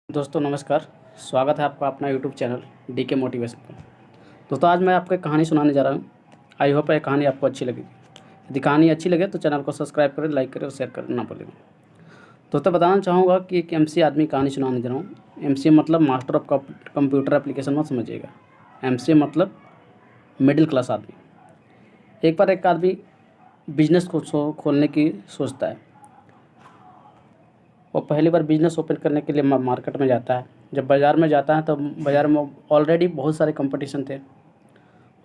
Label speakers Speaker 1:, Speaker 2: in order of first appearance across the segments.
Speaker 1: दोस्तों नमस्कार। स्वागत है आपका अपना यूट्यूब चैनल डी के मोटिवेशन पर। दोस्तों आज मैं आपको एक कहानी सुनाने जा रहा हूँ। आई होप ये कहानी आपको अच्छी लगेगी। यदि कहानी अच्छी लगे तो चैनल को सब्सक्राइब करें, लाइक करें और शेयर करना ना भूलें। दोस्तों बताना चाहूँगा कि एक एमसी आदमी कहानी सुनाने जा रहा हूँ। एमसी मतलब मास्टर ऑफ कंप्यूटर एप्लीकेशन में समझिएगा। एमसी मतलब मिडिल क्लास आदमी। एक बार एक आदमी बिजनेस को खोलने की सोचता है। वो पहली बार बिज़नेस ओपन करने के लिए मार्केट में जाता है। जब बाज़ार में जाता है तो बाज़ार में ऑलरेडी बहुत सारे कंपटीशन थे।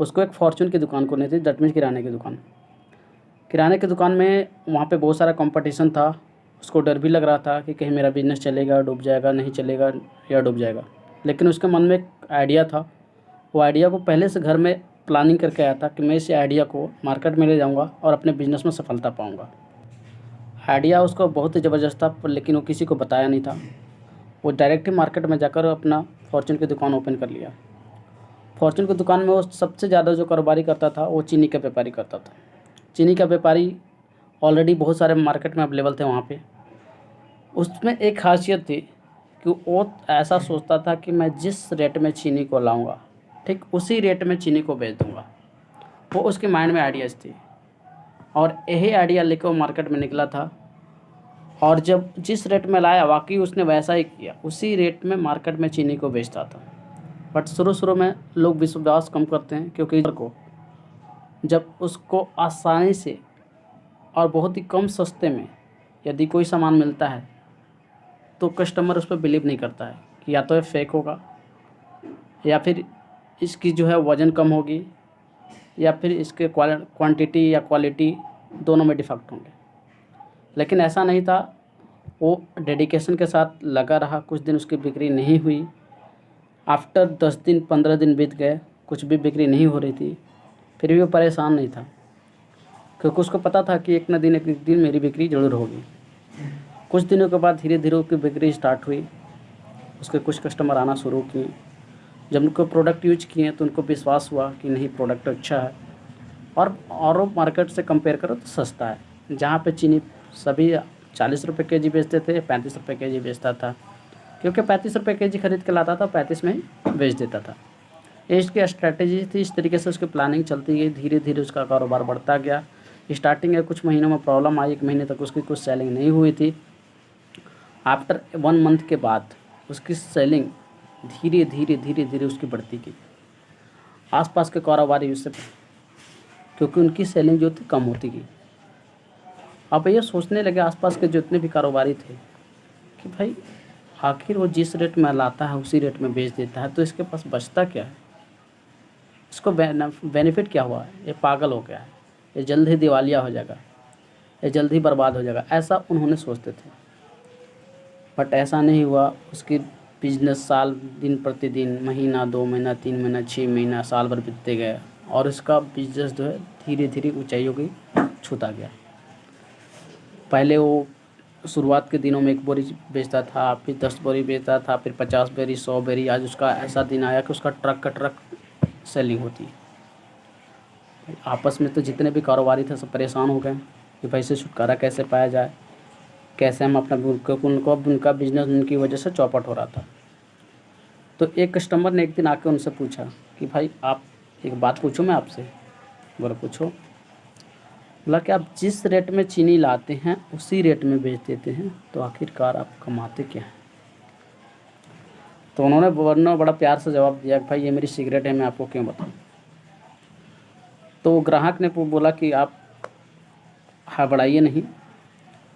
Speaker 1: उसको एक फॉर्चून की दुकान खोलनी थी, दैट मीन्स किराने की दुकान। किराने की दुकान में वहाँ पे बहुत सारा कंपटीशन था। उसको डर भी लग रहा था कि कहीं मेरा बिज़नेस चलेगा, डूब जाएगा, नहीं चलेगा या डूब जाएगा। लेकिन उसके मन में एक आइडिया था। वो आइडिया को पहले से घर में प्लानिंग करके आया था कि मैं इस आइडिया को मार्केट में ले जाऊँगा और अपने बिज़नेस में सफलता पाऊँगा। आइडिया उसको बहुत ही ज़बरदस्त था, पर लेकिन वो किसी को बताया नहीं था। वो डायरेक्ट ही मार्केट में जाकर अपना फॉर्चून की दुकान ओपन कर लिया। फॉर्चून की दुकान में वो सबसे ज़्यादा जो कारोबारी करता था वो चीनी का व्यापारी करता था। चीनी का व्यापारी ऑलरेडी बहुत सारे मार्केट में अवेलेबल थे वहाँ पे। उसमें एक खासियत थी कि वो ऐसा सोचता था कि मैं जिस रेट में चीनी को लाऊंगा, ठीक उसी रेट में चीनी को बेच दूंगा। वो उसके माइंड में आइडियाज़ थी और यही आइडिया लेकर वो मार्केट में निकला था। और जब जिस रेट में लाया वाकई उसने वैसा ही किया, उसी रेट में मार्केट में चीनी को बेचता था। बट शुरू में लोग विश्वास कम करते हैं, क्योंकि को जब उसको आसानी से और बहुत ही कम सस्ते में यदि कोई सामान मिलता है तो कस्टमर उस पर बिलीव नहीं करता है कि या तो ये फेक होगा या फिर इसकी जो है वज़न कम होगी या फिर इसके क्वांटिटी या क्वालिटी दोनों में डिफेक्ट होंगे। लेकिन ऐसा नहीं था। वो डेडिकेशन के साथ लगा रहा। कुछ दिन उसकी बिक्री नहीं हुई। आफ्टर 10 दिन 15 दिन बीत गए, कुछ भी बिक्री नहीं हो रही थी। फिर भी वो परेशान नहीं था, क्योंकि उसको पता था कि एक दिन मेरी बिक्री ज़रूर होगी। कुछ दिनों के बाद धीरे धीरे उसकी बिक्री स्टार्ट हुई। उसके कुछ कस्टमर आना शुरू किए। जब उनको प्रोडक्ट यूज किए तो उनको विश्वास हुआ कि नहीं, प्रोडक्ट अच्छा है और मार्केट से कंपेयर करो तो सस्ता है। जहाँ पे चीनी सभी 40 रुपये के जी बेचते थे, 35 रुपये के जी बेचता था, क्योंकि 35 रुपये के जी खरीद के लाता था, 35 में ही बेच देता था। ये इसकी स्ट्रैटेजी थी। इस तरीके से उसकी प्लानिंग चलती गई। धीरे धीरे उसका कारोबार बढ़ता गया। स्टार्टिंग में कुछ महीनों में प्रॉब्लम आई। 1 महीने तक उसकी कुछ सेलिंग नहीं हुई थी। आफ्टर 1 मंथ के बाद उसकी सेलिंग धीरे धीरे उसकी बढ़ती गई। आसपास के कारोबारी उससे, क्योंकि उनकी सेलिंग जो थी कम होती गई। अब ये सोचने लगे आसपास के जितने भी कारोबारी थे कि भाई आखिर वो जिस रेट में लाता है उसी रेट में बेच देता है, तो इसके पास बचता क्या है, इसको बेनिफिट क्या हुआ है, ये पागल हो गया है, ये जल्द ही दिवालिया हो जाएगा, ये जल्द ही बर्बाद हो जाएगा, ऐसा उन्होंने सोचते थे। बट ऐसा नहीं हुआ। उसकी बिजनेस साल दिन प्रतिदिन, महीना 2 महीना 3 महीना 6 महीना साल भर बीतते गए और उसका बिजनेस जो है धीरे धीरे ऊंचाइयों की छूता गया। पहले वो शुरुआत के दिनों में 1 बोरी बेचता था, फिर 10 बोरी बेचता था, फिर 50 बोरी, 100 बोरी। आज उसका ऐसा दिन आया कि उसका ट्रक का ट्रक सेलिंग होती है। आपस में तो जितने भी कारोबारी थे सब परेशान हो गए कि भाई से छुटकारा कैसे पाया जाए, कैसे हम अपना, उनका बिजनेस उनकी वजह से चौपट हो रहा था। तो एक कस्टमर ने एक दिन आके उनसे पूछा कि भाई आप, एक बात पूछूं मैं आपसे? बोला पूछो। बोला कि आप जिस रेट में चीनी लाते हैं उसी रेट में बेच देते हैं, तो आखिरकार आप कमाते क्या हैं? तो उन्होंने वरना बड़ा प्यार से जवाब दिया कि भाई ये मेरी सीक्रेट है, मैं आपको क्यों बताऊं। तो ग्राहक ने बोला कि आप हड़बड़ाइए नहीं,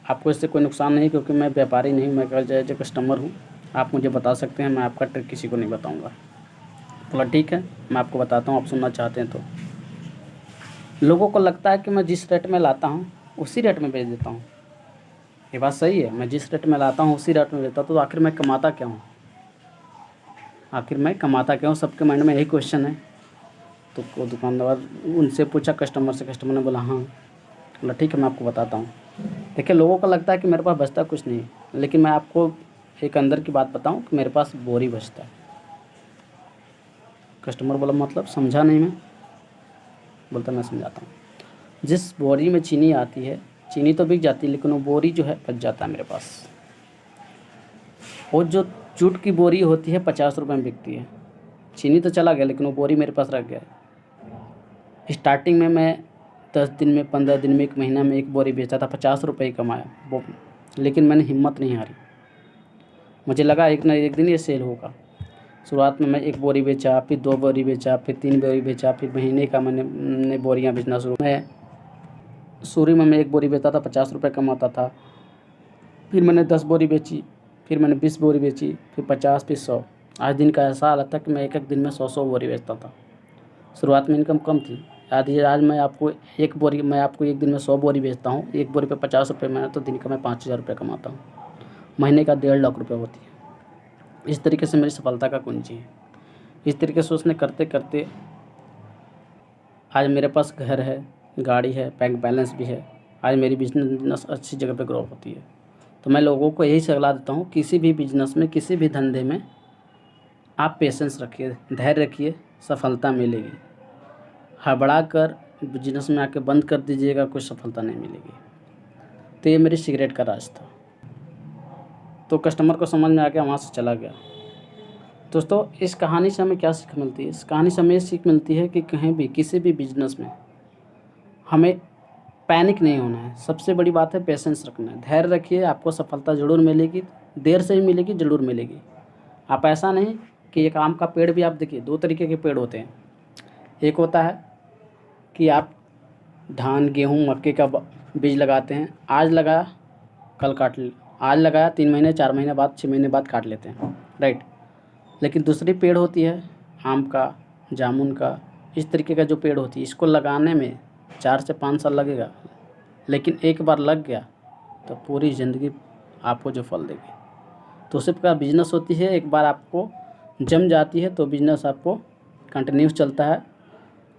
Speaker 1: आपको इससे कोई नुकसान नहीं, क्योंकि मैं व्यापारी नहीं, मैं एज ए कस्टमर हूँ। आप मुझे बता सकते हैं, मैं आपका ट्रिक किसी को नहीं बताऊँगा। बोला ठीक है, मैं आपको बताता हूँ, आप सुनना चाहते हैं तो। लोगों को लगता है कि मैं जिस रेट में लाता हूँ उसी रेट में बेच देता हूँ। ये बात सही है, मैं जिस रेट में लाता हूँ उसी रेट में बेचता हूँ, तो आखिर मैं कमाता क्या हूँ? आखिर मैं कमाता क्या हूँ? सबके माइंड में यही क्वेश्चन है। तो वो दुकानदार उनसे पूछा, कस्टमर से। कस्टमर ने बोला हाँ। बोला ठीक है, मैं आपको बताता हूँ। देखिए, लोगों को लगता है कि मेरे पास बचता कुछ नहीं है, लेकिन मैं आपको एक अंदर की बात बताऊँ कि मेरे पास बोरी बचता है। कस्टमर बोला मतलब समझा नहीं मैं। बोलता मैं समझाता हूँ। जिस बोरी में चीनी आती है, चीनी तो बिक जाती है, लेकिन वो बोरी जो है बच जाता है मेरे पास। वो जो जूट की बोरी होती है 50 रुपये में बिकती है। चीनी तो चला गया लेकिन वो बोरी मेरे पास रख गया है। स्टार्टिंग में मैं 10 दिन में, 15 दिन में, 1 महीना में एक बोरी बेचा था, 50 रुपये ही कमाया वो, लेकिन मैंने हिम्मत नहीं हारी। मुझे लगा एक ना एक दिन ये सेल होगा। शुरुआत में मैं 1 बोरी बेचा, फिर 2 बोरी बेचा, फिर 3 बोरी बेचा, फिर महीने का मैंने बोरियां बेचना शुरू में मैं 1 बोरी बेचता था, 50 रुपये कमाता था। फिर मैंने 10 बोरी बेची, फिर मैंने 20 बोरी बेची, फिर 50, फिर 100। आज दिन का ऐसा हालत था कि मैं एक दिन में 100 बोरी बेचता था। शुरुआत में इनकम कम थी। आज मैं आपको एक दिन में 100 बोरी बेचता हूँ। 1 बोरी पे 50 रुपये में, तो दिन का मैं 5000 रुपये कमाता हूँ। महीने का 1.5 लाख रुपये होती है। इस तरीके से मेरी सफलता का कुंजी है। इस तरीके से उसने करते करते आज मेरे पास घर है, गाड़ी है, बैंक बैलेंस भी है। आज मेरी बिजनेस अच्छी जगह पे ग्रो होती है। तो मैं लोगों को यही सलाह देता हूँ, किसी भी बिजनेस में, किसी भी धंधे में आप पेशेंस रखिए, धैर्य रखिए, सफलता मिलेगी। हड़बड़ा कर बिजनेस में आके बंद कर दीजिएगा, कोई सफलता नहीं मिलेगी। तो ये मेरी सिगरेट का राज था। तो कस्टमर को समझ में आ गया, वहाँ से चला गया। दोस्तों, इस कहानी से हमें क्या सीख मिलती है? इस कहानी से हमें ये सीख मिलती है कि कहीं भी, किसी भी बिजनेस में हमें पैनिक नहीं होना है। सबसे बड़ी बात है पेशेंस रखना है। धैर्य रखिए, आपको सफलता ज़रूर मिलेगी, देर से ही मिलेगी, ज़रूर मिलेगी। आप ऐसा नहीं कि एक आम का पेड़ भी, आप देखिए 2 तरीके के पेड़ होते हैं। एक होता है कि आप धान, गेहूँ, मक्के का बीज लगाते हैं, आज लगाया कल काट ले, आज लगाया 3 महीने, 4 महीने बाद, 6 महीने बाद काट लेते हैं, राइट। लेकिन दूसरी पेड़ होती है आम का, जामुन का, इस तरीके का जो पेड़ होती है, इसको लगाने में 4 से 5 साल लगेगा, लेकिन एक बार लग गया तो पूरी ज़िंदगी आपको जो फल देगी। तो उसी प्रकार बिजनेस होती है, एक बार आपको जम जाती है तो बिजनेस आपको कंटिन्यूस चलता है।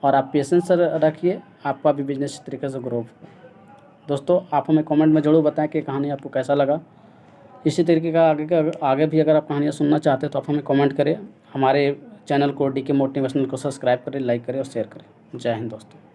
Speaker 1: और आप पेशेंस रखिए, आपका भी बिजनेस इस तरीके से ग्रो होगा। दोस्तों, आप हमें कमेंट में ज़रूर बताएं कि कहानी आपको कैसा लगा। इसी तरीके का आगे भी अगर आप कहानियाँ सुनना चाहते हैं तो आप हमें कमेंट करें। हमारे चैनल को DK मोटिवेशनल को सब्सक्राइब करें, लाइक करें और शेयर करें। जय हिंद दोस्तों।